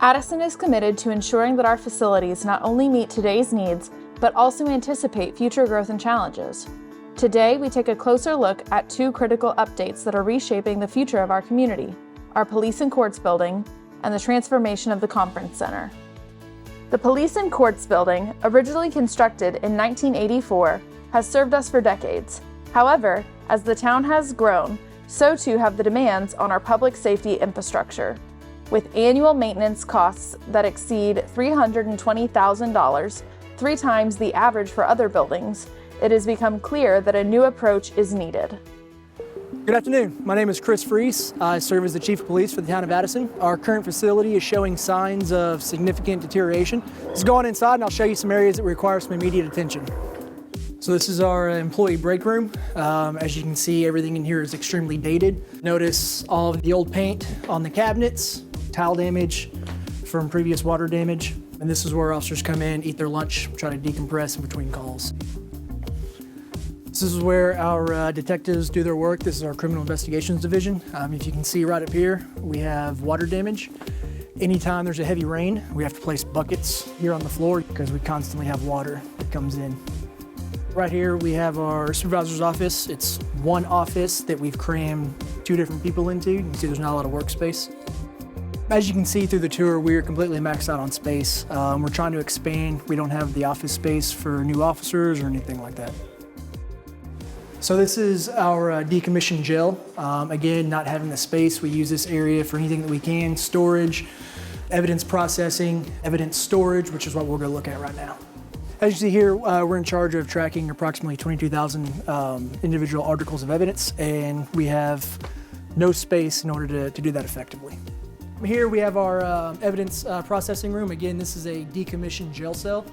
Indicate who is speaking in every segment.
Speaker 1: Addison is committed to ensuring that our facilities not only meet today's needs, but also anticipate future growth and challenges. Today, we take a closer look at two critical updates that are reshaping the future of our community: our Police and Courts building and the transformation of the Conference Center. The Police and Courts building, originally constructed in 1984, has served us for decades. However, as the town has grown, so too have the demands on our public safety infrastructure. With annual maintenance costs that exceed $320,000, 3 times the average for other buildings, it has become clear that a new approach is needed.
Speaker 2: Good afternoon. My name is Chris Freese. I serve as the Chief of Police for the town of Addison. Our current facility is showing signs of significant deterioration. Let's go on inside and I'll show you some areas that require some immediate attention. So this is our employee break room. As you can see, everything in here is extremely dated. Notice all of the old paint on the cabinets, tile damage from previous water damage. And this is where officers come in, eat their lunch, try to decompress in between calls. This is where our detectives do their work. This is our criminal investigations division. If you can see right up here, we have water damage. Anytime there's a heavy rain, we have to place buckets here on the floor because we constantly have water that comes in. Right here, we have our supervisor's office. It's one office that we've crammed 2 different people into. You can see there's not a lot of workspace. As you can see through the tour, we're completely maxed out on space. We're trying to expand. We don't have the office space for new officers or anything like that. So this is our decommissioned jail. Again, not having the space, we use this area for anything that we can: storage, evidence processing, evidence storage, which is what we'll go look at right now. As you see here, we're in charge of tracking approximately 22,000 individual articles of evidence, and we have no space in order to do that effectively. Here we have our evidence processing room. Again, this is a decommissioned jail cell.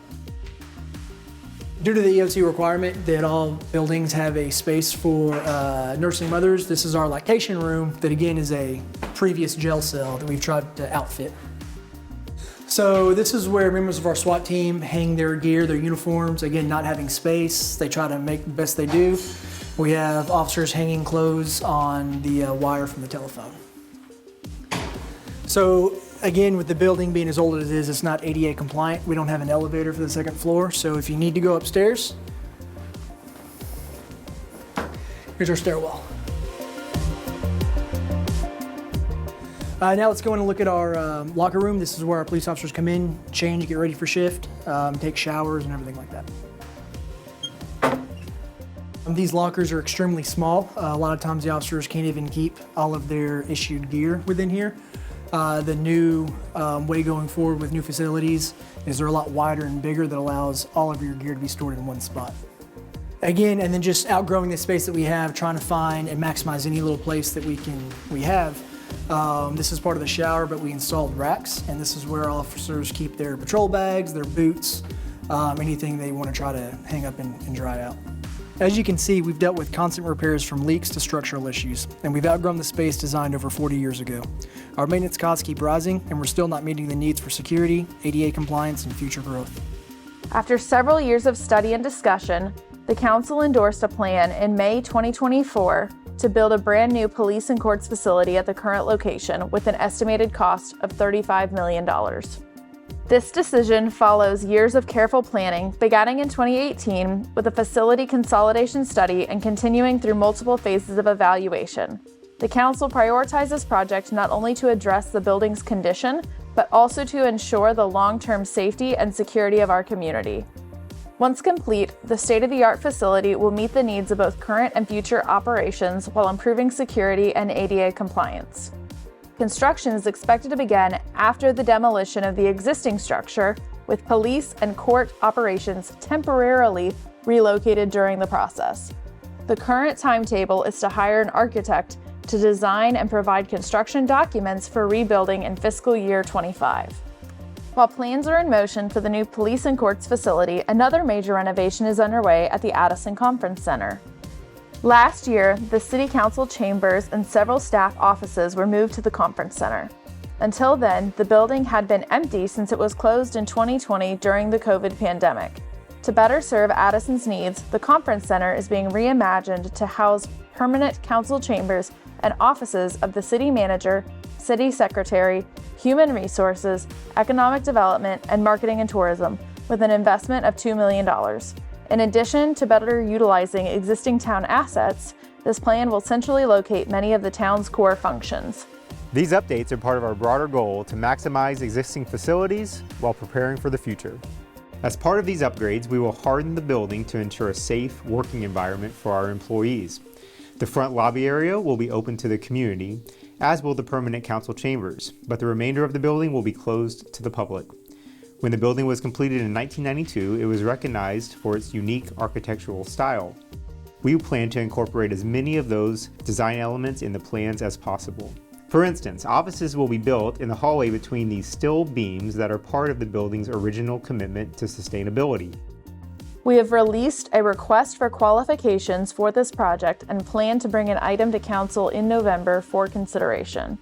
Speaker 2: Due to the EOC requirement that all buildings have a space for nursing mothers, this is our lactation room that again is a previous jail cell that we've tried to outfit. So this is where members of our SWAT team hang their gear, their uniforms. Again, not having space, they try to make the best they do. We have officers hanging clothes on the wire from the telephone. So again, with the building being as old as it is, it's not ADA compliant. We don't have an elevator for the 2nd floor. So if you need to go upstairs, here's our stairwell. Now let's go in and look at our locker room. This is where our police officers come in, change, get ready for shift, take showers and everything like that. These lockers are extremely small. A lot of times the officers can't even keep all of their issued gear within here. The new way going forward with new facilities is they're a lot wider and bigger that allows all of your gear to be stored in one spot. Again, and then just outgrowing the space that we have, trying to find and maximize any little place that we have. This is part of the shower, but we installed racks, and this is where officers keep their patrol bags, their boots, anything they want to try to hang up and dry out. As you can see, we've dealt with constant repairs from leaks to structural issues, and we've outgrown the space designed over 40 years ago. Our maintenance costs keep rising, and we're still not meeting the needs for security, ADA compliance, and future growth.
Speaker 1: After several years of study and discussion, the council endorsed a plan in May 2024 to build a brand new police and courts facility at the current location with an estimated cost of $35 million. This decision follows years of careful planning, beginning in 2018 with a facility consolidation study and continuing through multiple phases of evaluation. The council prioritized this project not only to address the building's condition, but also to ensure the long-term safety and security of our community. Once complete, the state-of-the-art facility will meet the needs of both current and future operations while improving security and ADA compliance. Construction is expected to begin after the demolition of the existing structure, with police and court operations temporarily relocated during the process. The current timetable is to hire an architect to design and provide construction documents for rebuilding in fiscal year 25. While plans are in motion for the new police and courts facility, another major renovation is underway at the Addison Conference Center. Last year, the City Council chambers and several staff offices were moved to the Conference Center. Until then, the building had been empty since it was closed in 2020 during the COVID pandemic. To better serve Addison's needs, the Conference Center is being reimagined to house permanent council chambers and offices of the city manager, city secretary, human resources, economic development, and marketing and tourism, with an investment of $2 million. In addition to better utilizing existing town assets, this plan will centrally locate many of the town's core functions.
Speaker 3: These updates are part of our broader goal to maximize existing facilities while preparing for the future. As part of these upgrades, we will harden the building to ensure a safe working environment for our employees. The front lobby area will be open to the community, as will the permanent council chambers, but the remainder of the building will be closed to the public. When the building was completed in 1992, it was recognized for its unique architectural style. We plan to incorporate as many of those design elements in the plans as possible. For instance, offices will be built in the hallway between these steel beams that are part of the building's original commitment to sustainability.
Speaker 1: We have released a request for qualifications for this project and plan to bring an item to council in November for consideration.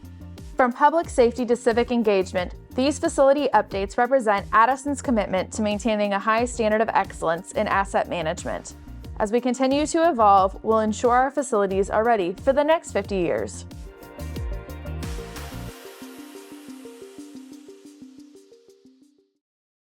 Speaker 1: From public safety to civic engagement, these facility updates represent Addison's commitment to maintaining a high standard of excellence in asset management. As we continue to evolve, we'll ensure our facilities are ready for the next 50 years.